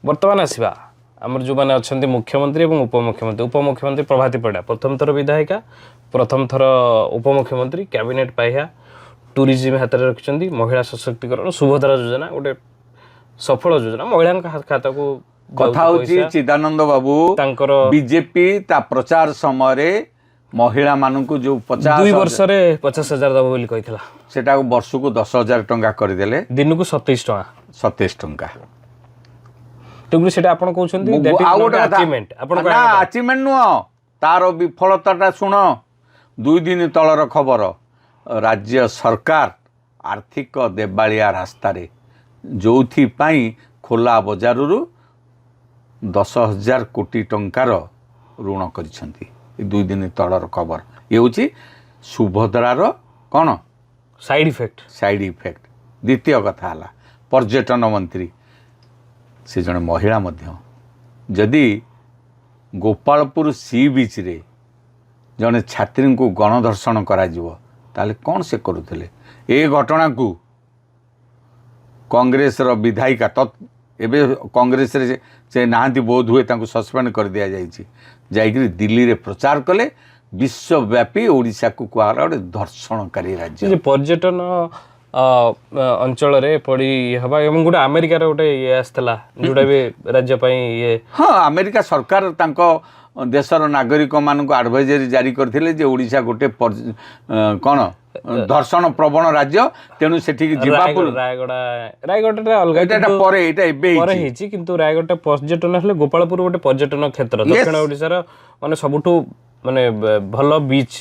बर्तमान आसवा आमर जो मैंने अच्छा मुख्यमंत्री और उपमुख्यमंत्री उपमुख्यमंत्री प्रभाती परिडा प्रथम थर विधायिका प्रथम थर उपमुख्यमंत्री कैबिनेट पाइया टूरिज्म हाथ में रखिंट महिला सशक्तिकरण सुभद्रा योजना गोटे सफल योजना महिला खाता को कथा होची चिदानंद बाबू बीजेपी ता प्रचार समय महिला मानू जो 2 वर्ष 50,000 दब बोली कही सेटा वर्ष को 10,000 टंका करदेले दिन को 27 टंका 27 टंका तेणु से अचिवमेंट नुह तार विफलता शुण 2 दिन तलर खबर राज्य सरकार आर्थिक देवालिया रास्तार जो खोला बजार 10,000 कोटी टंकार ऋण कर 2 दिन तलर खबर ये हूँ सुभद्रार कौन साइड इफेक्ट द्वितीय कथा है पर्यटन मंत्री से जड़े महिला मध्य जदि गोपालपुर सी बीच रे जड़े छात्री को गणधर्षण करा कौन से करुले ए घटना को कांग्रेस विधायिका एबे कांग्रेस रे से नहांती बोध हुए सस्पेंड कर दिया जाइए दिल्ली रे प्रचार कले विश्वव्यापी ओडिशा को कहला गोटे धर्षणकारी राज्य पर्यटन अंचल रे पड़ी हवा एवं गोटे अमेरिकार गोटे ये आसला जोटा भी राज्य ये हाँ अमेरिका सरकार तांको देशर नागरिक मान आडभाइजरी जारी करथिले ओडिशा गोटे कौन धर्षण प्रवण राज्य तेणु सेठी रायगढ़ अलग किंतु रायगढ़ पर्यटन हेले गोपालपुर गोटे पर्यटन क्षेत्र दक्षिण ओडिशार माने सबुठु माने भल बीच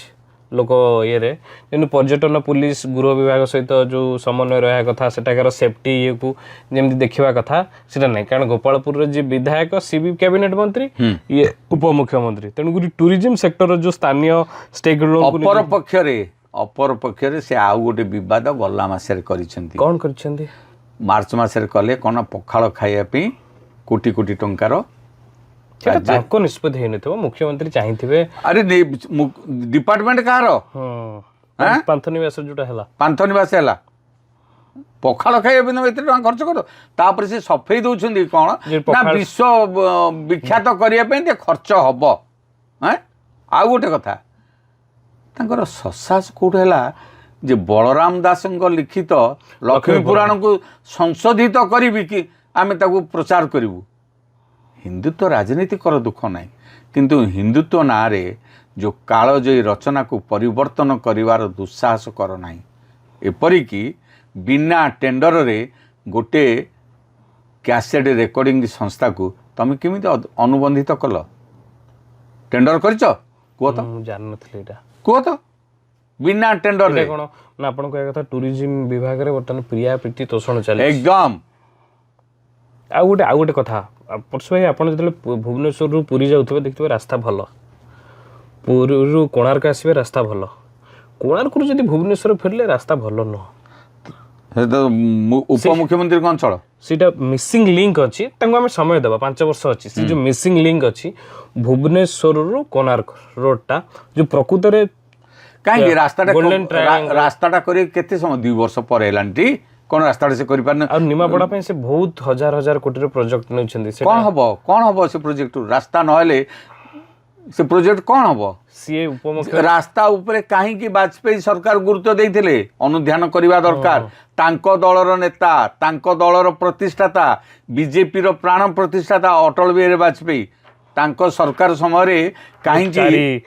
लोक ये तेणु पर्यटन पुलिस गृह विभाग सहित जो समन्वय रहा कथा सेटाकार सेफ्टी ये को जमी देखा कथा सेटा नहीं कारण गोपालपुर जी विधायक सी भी कैबिनेट मंत्री ये उपमुख्यमंत्री तेणुक टूरिज्म सेक्टर जो स्थानीय स्टेक अपर पक्ष से आउ गोटे बद गला मसरे कौन कर मार्च मसरे कले कौन पखाड़ खाइबा कोटी कोटी टंकार निष्पत्ति हो मुख्यमंत्री चाहिए अरे डिपार्टमेंट कहार पांथनिवास जोटा है पांथनिवास है पखाड़ खाइबा एत खर्च कर तापर से सफेई दौरान कौन ना विश्व विख्यात करने खर्च हम आउ गोटे कथा तांकर ससास कौट है जे बलराम दास लिखित लक्ष्मी पुराण को संशोधित करी कि आम प्रचार करूँ हिंदुत्व राजनीति कर दुख ना किंतु हिंदुत्व ना रे जो कालजयी रचना को परिवर्तन करिवार दुस्साहस कर ना एपरिक बिना टेंडर रे गोटे कैसेट रेकर्डिंग संस्था को तुम केमी अनुबंधित कल टेंडर कर जान कह तो बिना टेंडर रे कौन ना आपन कह कथा टूरिज्म विभाग रे बर्तमान प्रिया प्रीति तोषण चले एकदम आ गोटे कथा परसु भाई आपन जतले भुवनेश्वर रु पुरी जाउथबे देखिबे रास्ता भलो पुरी रु कोणार्क आसीबे रास्ता भलो कोणार्क रु जदी भुवनेश्वर फेरले रास्ता भलो न हे तो उपमुख्यमंत्री कौन चल सीटा मिसिंग लिंक अच्छी हम समय देवा 5 वर्ष अच्छी से जो मिसिंग लिंक अच्छी भुवनेश्वर रु कोणार्क रोडटा जो प्रकृत रे कहीं रास्ताटा करे केते समय 2 वर्ष पर हेलांटी कौन रास्ता से करि पारन और निमापड़ा पे से बहुत हजार कोटी रे प्रोजेक्ट नै छथि से कौन हबो से प्रोजेक्ट रास्ता नहले से प्रोजेक्ट कौन हबो सीए उपमुख्य रास्ता ऊपर कहीं की वाजपेयी सरकार गुरुत्व देइथिले अनुध्यान करिवा दरकार तांको दलर नेता तांको दलर प्रतिष्ठाता बीजेपी रो प्राण प्रतिष्ठाता अटल बिहारी वाजपेयी तांको सरकार समय रे कहीं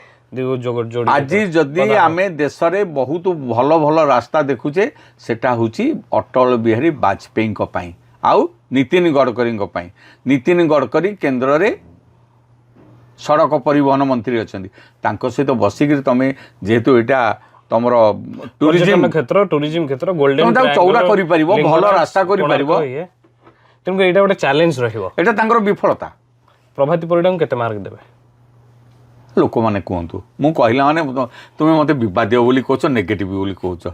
आज जदि आमे देश में बहुत भल भल रास्ता देखुचे सेटा हुची अटल बिहारी वाजपेयी पाई आउ नितिन गडकरी पाई नितिन गडकरी केंद्र रे सड़क परिवहन मंत्री अच्छा सहित बसिक तुम जेहेतु यहाँ तुम टूरिज्म क्षेत्र गोल्डन चौड़ा कर भल रास्ता कर तेणुक यहाँ गोटे चैलेंज रहा विफलता प्रभाती परिडा को केते मार्क देबे लोक मैंने कहतु मु कहला माने तुम्हें मत विवादीय बोली कह नेगेटिव बोली कह